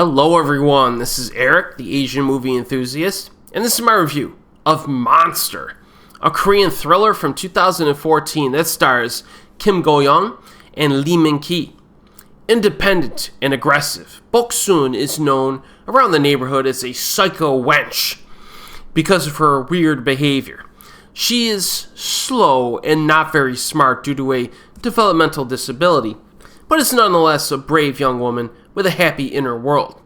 Hello everyone, this is Erik, the Asian movie enthusiast, and this is my review of Monster, a Korean thriller from 2014 that stars Kim Go-eun and Lee Min-ki. Independent and aggressive, Bok-soon is known around the neighborhood as a psycho wench because of her weird behavior. She is slow and not very smart due to a developmental disability, but is nonetheless a brave young woman with a happy inner world.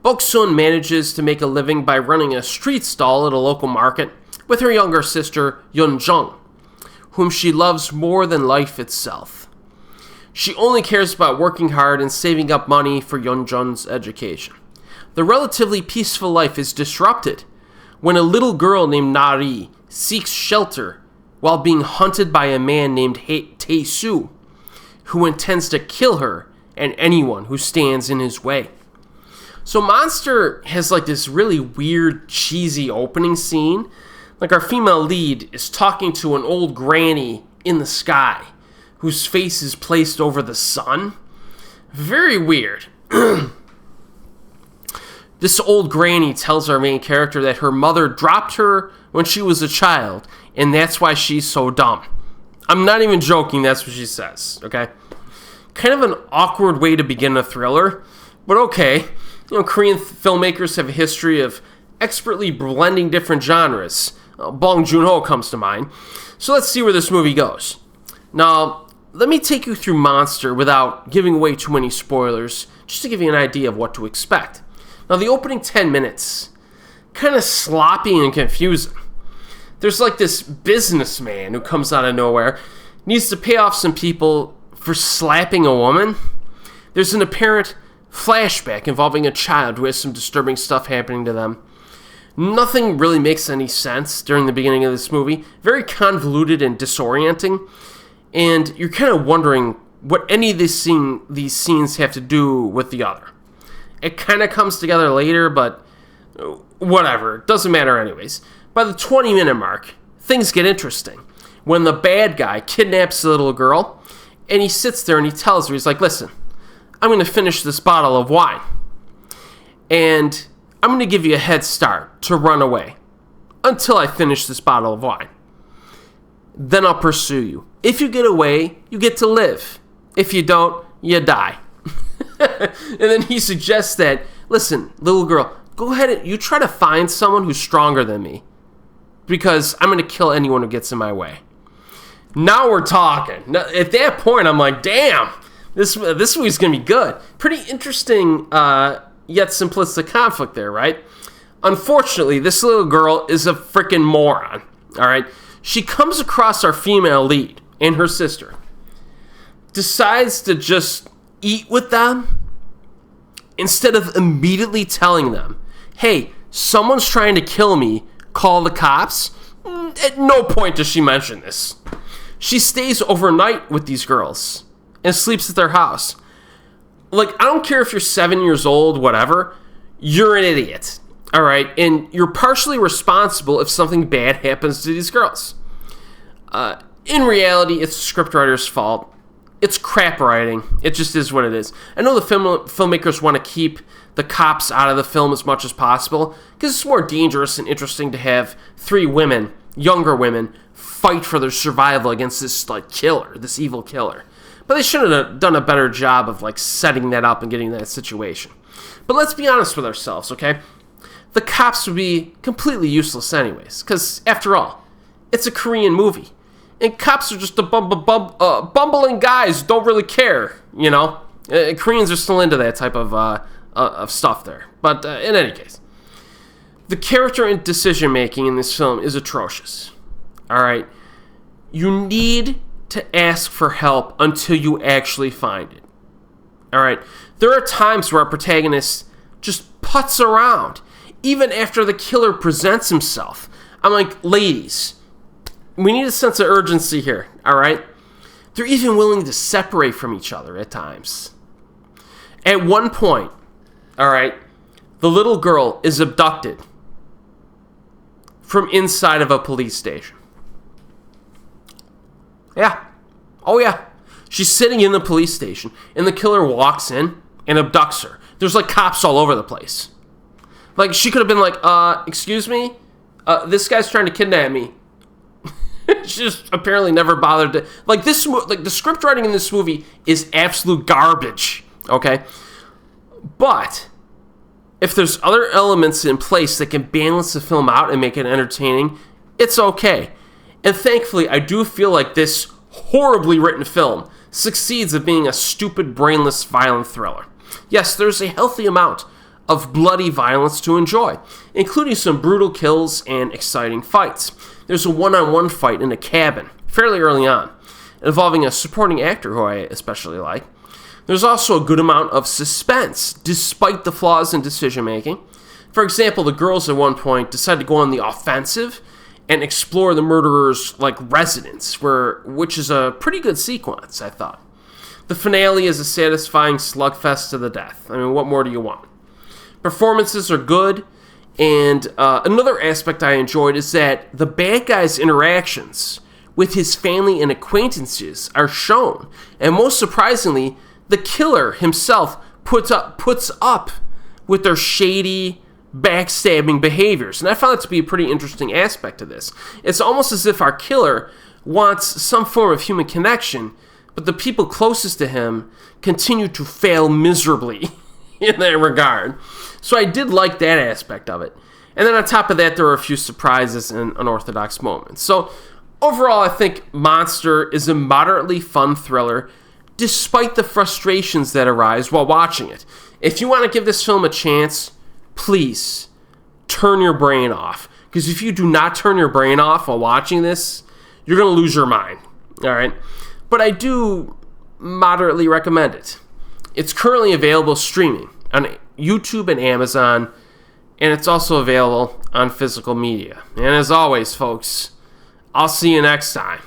Bok-soon manages to make a living by running a street stall at a local market with her younger sister Eun-jeong, whom she loves more than life itself. She only cares about working hard and saving up money for Eun-jeong's education. The relatively peaceful life is disrupted when a little girl named Nari seeks shelter while being hunted by a man named Tae-soo, who intends to kill her and anyone who stands in his way. So Monster has like this really weird, cheesy opening scene. Like our female lead is talking to an old granny in the sky, whose face is placed over the sun. Very weird. This old granny tells our main character that her mother dropped her when she was a child, and that's why she's so dumb. I'm not even joking, that's what she says, okay? Kind of an awkward way to begin a thriller, but okay. Korean filmmakers have a history of expertly blending different genres. Bong Joon-ho comes to mind. So let's see where this movie goes. Now, let me take you through Monster without giving away too many spoilers, just to give you an idea of what to expect. Now, the opening 10 minutes, kind of sloppy and confusing. There's like this businessman who comes out of nowhere, needs to pay off some people for slapping a woman. There's an apparent flashback involving a child who has some disturbing stuff happening to them. Nothing really makes any sense during the beginning of this movie. Very convoluted and disorienting. And you're kind of wondering what any of these scenes have to do with the other. It kind of comes together later, but whatever. It doesn't matter anyways. By the 20-minute mark, things get interesting. When the bad guy kidnaps the little girl, and he sits there and he tells her, he's like, listen, I'm going to finish this bottle of wine. And I'm going to give you a head start to run away until I finish this bottle of wine. Then I'll pursue you. If you get away, you get to live. If you don't, you die. And then he suggests that, listen, little girl, go ahead and you try to find someone who's stronger than me, because I'm going to kill anyone who gets in my way. Now we're talking. Now, at that point, I'm like, damn, this movie's going to be good. Pretty interesting, yet simplistic conflict there, right? Unfortunately, this little girl is a freaking moron, all right? She comes across our female lead and her sister, decides to just eat with them instead of immediately telling them, hey, someone's trying to kill me, call the cops. At no point does she mention this. She stays overnight with these girls and sleeps at their house. Like, I don't care if you're 7 years old, whatever, you're an idiot, all right? And you're partially responsible if something bad happens to these girls. In reality, it's the scriptwriter's fault. It's crap writing. It just is what it is. I know the filmmakers want to keep the cops out of the film as much as possible because it's more dangerous and interesting to have three women, younger women, fight for their survival against this like killer, this evil killer. But they should have done a better job of like setting that up and getting that situation. But let's be honest with ourselves, okay? The cops would be completely useless anyways, because after all, it's a Korean movie. And cops are just bumbling guys who don't really care, you know? Koreans are still into that type of stuff there. But in any case, the character and decision-making in this film is atrocious. All right? You need to ask for help until you actually find it. All right? There are times where our protagonist just putts around, even after the killer presents himself. I'm like, ladies, we need a sense of urgency here, all right? They're even willing to separate from each other at times. At one point, all right, the little girl is abducted from inside of a police station. Yeah. Oh, yeah. She's sitting in the police station, and the killer walks in and abducts her. There's like cops all over the place. Like, she could have been like, excuse me? This guy's trying to kidnap me. She just apparently never bothered to... Like, the script writing in this movie is absolute garbage, okay? But if there's other elements in place that can balance the film out and make it entertaining, it's okay. And thankfully, I do feel like this horribly written film succeeds at being a stupid, brainless, violent thriller. Yes, there's a healthy amount of bloody violence to enjoy, including some brutal kills and exciting fights. There's a one-on-one fight in a cabin, fairly early on, involving a supporting actor who I especially like. There's also a good amount of suspense, despite the flaws in decision-making. For example, the girls at one point decide to go on the offensive and explore the murderer's residence, which is a pretty good sequence, I thought. The finale is a satisfying slugfest to the death. I mean, what more do you want? Performances are good, and another aspect I enjoyed is that the bad guy's interactions with his family and acquaintances are shown, and most surprisingly, the killer himself puts up with their shady, backstabbing behaviors. And I found that to be a pretty interesting aspect of this. It's almost as if our killer wants some form of human connection, but the people closest to him continue to fail miserably in that regard. So I did like that aspect of it. And then on top of that, there were a few surprises and unorthodox moments. So overall, I think Monster is a moderately fun thriller, despite the frustrations that arise while watching it. If you want to give this film a chance, please turn your brain off. Because if you do not turn your brain off while watching this, you're going to lose your mind. All right? But I do moderately recommend it. It's currently available streaming on YouTube and Amazon, and it's also available on physical media. And as always, folks, I'll see you next time.